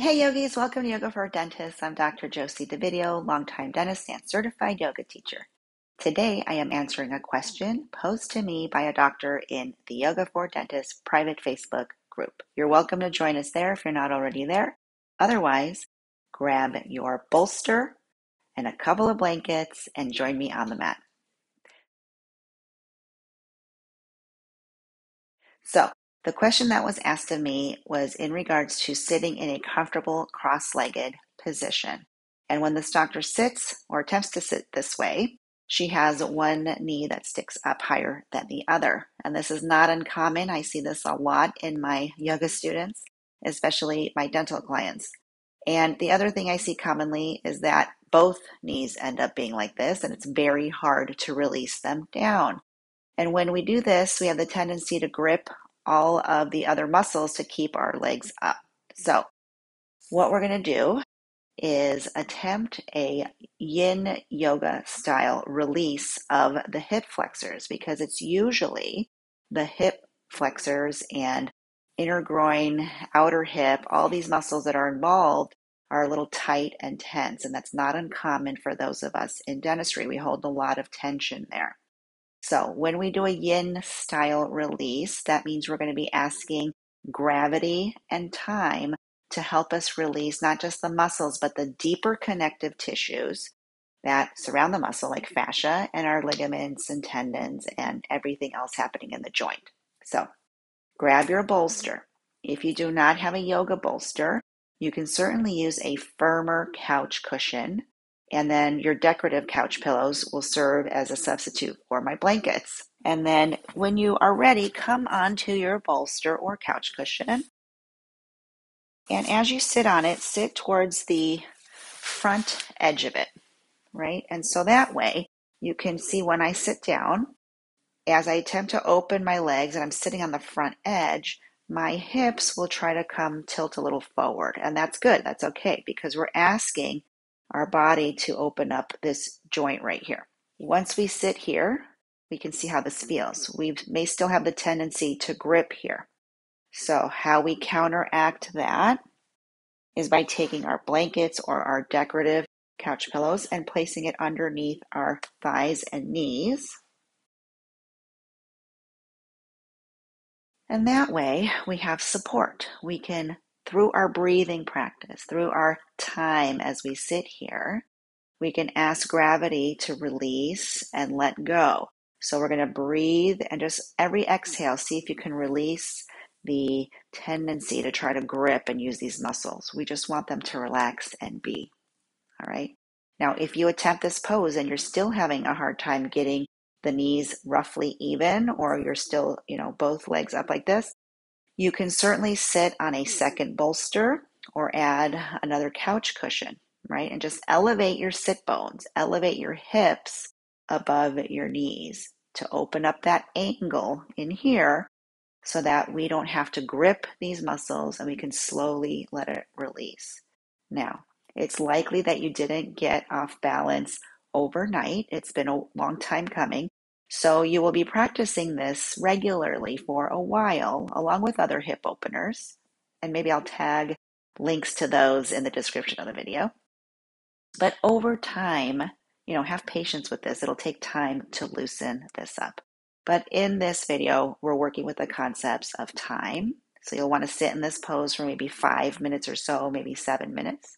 Hey yogis, welcome to Yoga for Dentists. I'm Dr. Josie DeVideo, longtime dentist and certified yoga teacher. Today I am answering a question posed to me by a doctor in the Yoga for Dentists private Facebook group. You're welcome to join us there if you're not already there. Otherwise, grab your bolster and a couple of blankets and join me on the mat. So, the question that was asked of me was in regards to sitting in a comfortable cross-legged position. And when this doctor sits or attempts to sit this way, she has one knee that sticks up higher than the other. And this is not uncommon. I see this a lot in my yoga students, especially my dental clients. And the other thing I see commonly is that both knees end up being like this, and it's very hard to release them down. And when we do this, we have the tendency to grip all of the other muscles to keep our legs up. So what we're going to do is attempt a yin yoga style release of the hip flexors, because it's usually the hip flexors and inner groin, outer hip, all these muscles that are involved are a little tight and tense. And that's not uncommon for those of us in dentistry. We hold a lot of tension there. So when we do a yin style release, that means we're going to be asking gravity and time to help us release not just the muscles, but the deeper connective tissues that surround the muscle, like fascia and our ligaments and tendons and everything else happening in the joint. So grab your bolster. If you do not have a yoga bolster, you can certainly use a firmer couch cushion, and then your decorative couch pillows will serve as a substitute for my blankets. And then when you are ready, come onto your bolster or couch cushion. And as you sit on it, sit towards the front edge of it, right? And so that way you can see when I sit down, as I attempt to open my legs and I'm sitting on the front edge, my hips will try to come tilt a little forward. And that's good. That's okay, because we're asking our body to open up this joint right here. Once we sit here, we can see how this feels. We may still have the tendency to grip here. So how we counteract that is by taking our blankets or our decorative couch pillows and placing it underneath our thighs and knees. And that way we have support. We can, through our breathing practice, through our time as we sit here, we can ask gravity to release and let go. So we're going to breathe and just every exhale, see if you can release the tendency to try to grip and use these muscles. We just want them to relax and be. All right. Now, if you attempt this pose and you're still having a hard time getting the knees roughly even, or you're still, both legs up like this, you can certainly sit on a second bolster or add another couch cushion, right? And just elevate your sit bones, elevate your hips above your knees to open up that angle in here so that we don't have to grip these muscles and we can slowly let it release. Now, it's likely that you didn't get off balance overnight. It's been a long time coming. So you will be practicing this regularly for a while, along with other hip openers. And maybe I'll tag links to those in the description of the video. But over time, have patience with this. It'll take time to loosen this up. But in this video, we're working with the concepts of time. So you'll want to sit in this pose for maybe 5 minutes or so, maybe 7 minutes.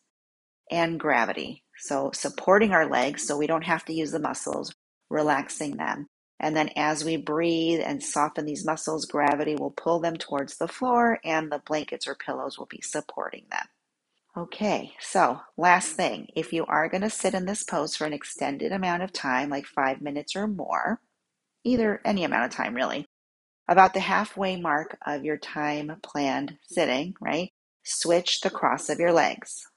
And gravity. So supporting our legs so we don't have to use the muscles, relaxing them. And then as we breathe and soften these muscles, gravity will pull them towards the floor and the blankets or pillows will be supporting them. Okay, so last thing, if you are going to sit in this pose for an extended amount of time, like 5 minutes or more, either any amount of time really, about the halfway mark of your time planned sitting, right? Switch the cross of your legs.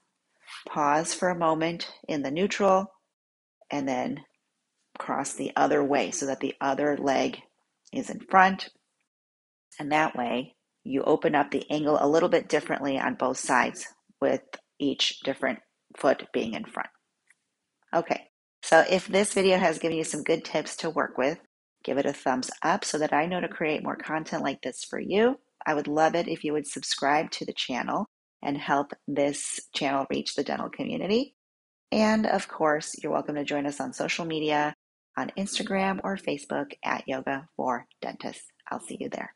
Pause for a moment in the neutral and then cross the other way so that the other leg is in front. And that way you open up the angle a little bit differently on both sides with each different foot being in front. Okay, so if this video has given you some good tips to work with, give it a thumbs up so that I know to create more content like this for you. I would love it if you would subscribe to the channel and help this channel reach the dental community. And of course, you're welcome to join us on social media on Instagram or Facebook at Yoga for Dentists. I'll see you there.